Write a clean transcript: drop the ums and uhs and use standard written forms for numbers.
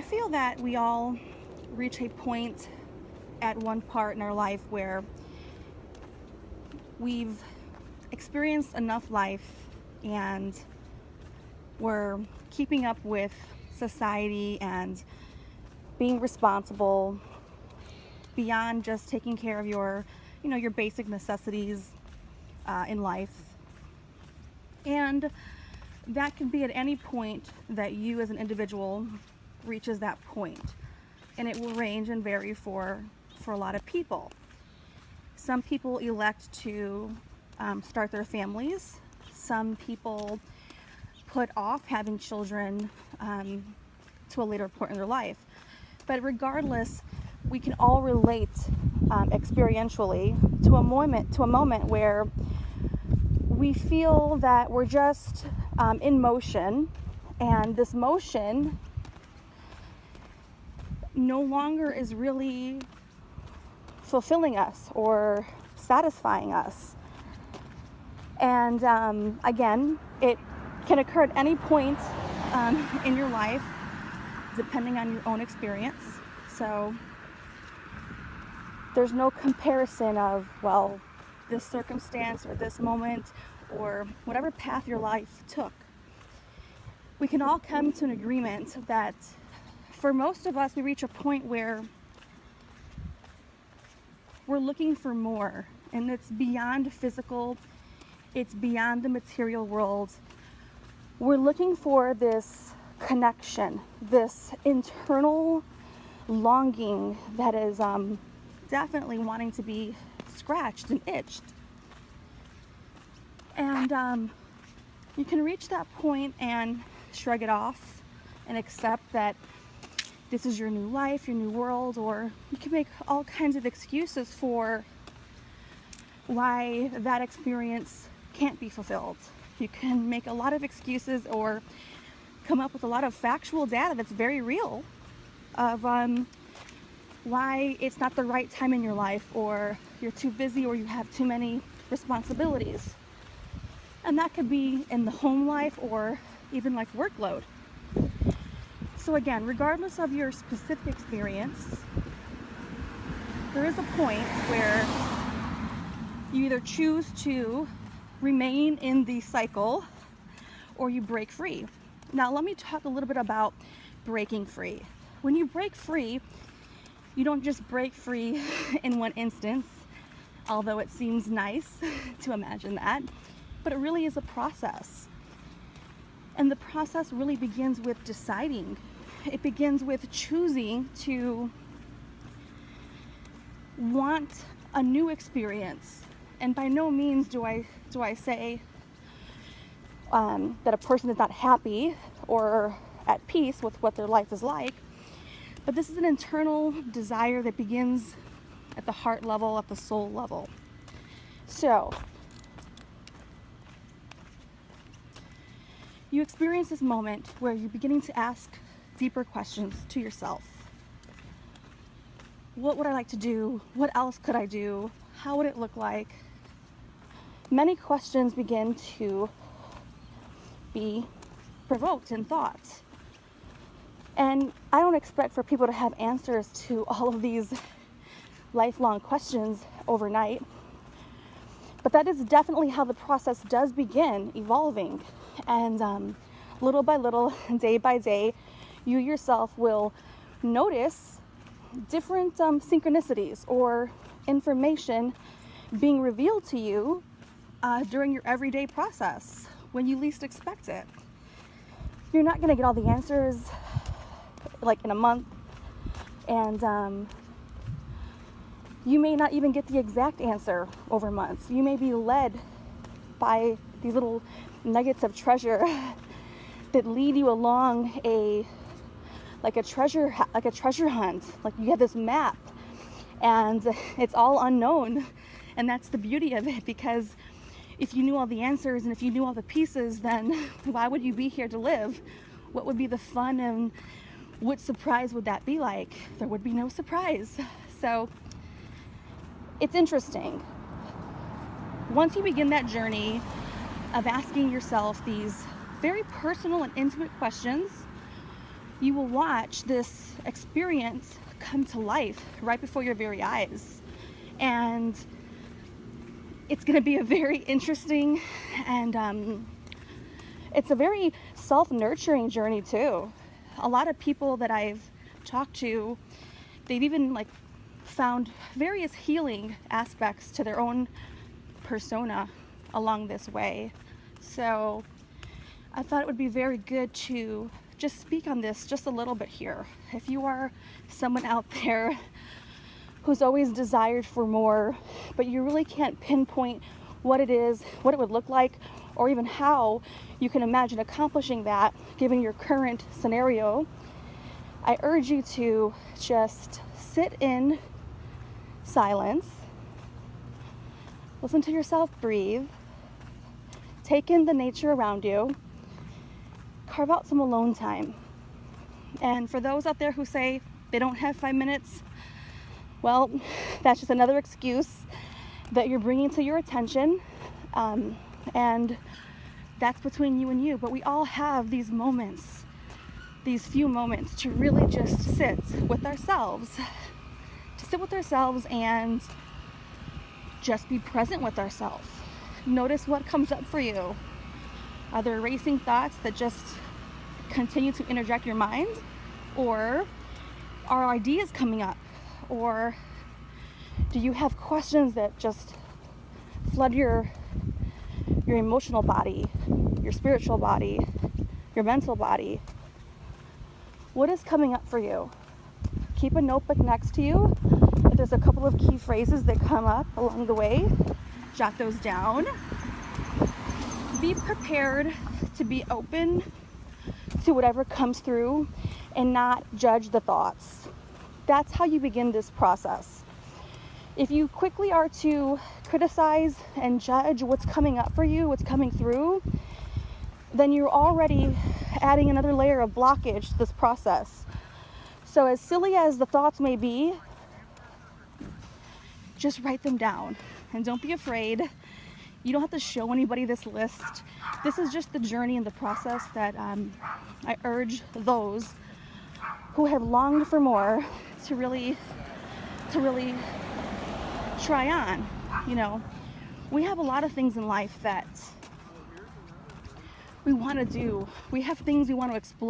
I feel that we all reach a point at one part in our life where we've experienced enough life and we're keeping up with society and being responsible beyond just taking care of your basic necessities in life. And that can be at any point that you as an individual reaches that point. And it will range and vary for a lot of people. Some people elect to start their families. Some people put off having children to a later point in their life. But regardless, we can all relate experientially to a moment where we feel that we're just in motion, and this motion no longer is really fulfilling us or satisfying us. And again, it can occur at any point in your life, depending on your own experience. So there's no comparison of, well, this circumstance or this moment or whatever path your life took. We can all come to an agreement that for most of us, we reach a point where we're looking for more, and it's beyond physical, it's beyond the material world. We're looking for this connection, this internal longing that is definitely wanting to be scratched and itched. And you can reach that point and shrug it off and accept that this is your new life, your new world, or you can make all kinds of excuses for why that experience can't be fulfilled. You can make a lot of excuses or come up with a lot of factual data that's very real of why it's not the right time in your life, or you're too busy, or you have too many responsibilities. And that could be in the home life or even like workload. So again, regardless of your specific experience, there is a point where you either choose to remain in the cycle or you break free. Now, let me talk a little bit about breaking free. When you break free, you don't just break free in one instance, although it seems nice to imagine that, but it really is a process. And the process really begins with deciding. It begins with choosing to want a new experience. And by no means do I say that a person is not happy or at peace with what their life is like. But this is an internal desire that begins at the heart level, at the soul level. So, you experience this moment where you're beginning to ask deeper questions to yourself. What would I like to do? What else could I do? How would it look like? Many questions begin to be provoked in thought. And I don't expect for people to have answers to all of these lifelong questions overnight. But that is definitely how the process does begin evolving. And little by little, day by day, you yourself will notice different synchronicities or information being revealed to you during your everyday process when you least expect it. You're not going to get all the answers like in a month, and you may not even get the exact answer over months. You may be led by these little nuggets of treasure that lead you along a treasure hunt. Like you have this map, and it's all unknown, and that's the beauty of it, because if you knew all the answers and if you knew all the pieces, then why would you be here to live? What would be the fun, and what surprise would that be like? There would be no surprise. So it's interesting. Once you begin that journey of asking yourself these very personal and intimate questions, you will watch this experience come to life right before your very eyes. And it's going to be a very interesting and it's a very self-nurturing journey too. A lot of people that I've talked to, they've even like found various healing aspects to their own persona along this way. So I thought it would be very good to just speak on this just a little bit here. If you are someone out there who's always desired for more, but you really can't pinpoint what it is, what it would look like, or even how you can imagine accomplishing that given your current scenario, I urge you to just sit in silence, listen to yourself breathe, take in the nature around you, carve out some alone time. And for those out there who say they don't have 5 minutes, well, that's just another excuse that you're bringing to your attention, and that's between you and you. But we all have these moments, these few moments to really just sit with ourselves, and just be present with ourselves. Notice what comes up for you. Are there racing thoughts that just continue to interject your mind, or are ideas coming up? Or do you have questions that just flood your emotional body, your spiritual body, your mental body? What is coming up for you? Keep a notebook next to you. If there's a couple of key phrases that come up along the way, jot those down. Be prepared to be open to whatever comes through and not judge the thoughts. That's how you begin this process. If you quickly are to criticize and judge what's coming up for you, what's coming through, then you're already adding another layer of blockage to this process. So as silly as the thoughts may be, just write them down and don't be afraid. You don't have to show anybody this list. This is just the journey and the process that I urge those who have longed for more to really try on. You know, we have a lot of things in life that we want to do. We have things we want to explore.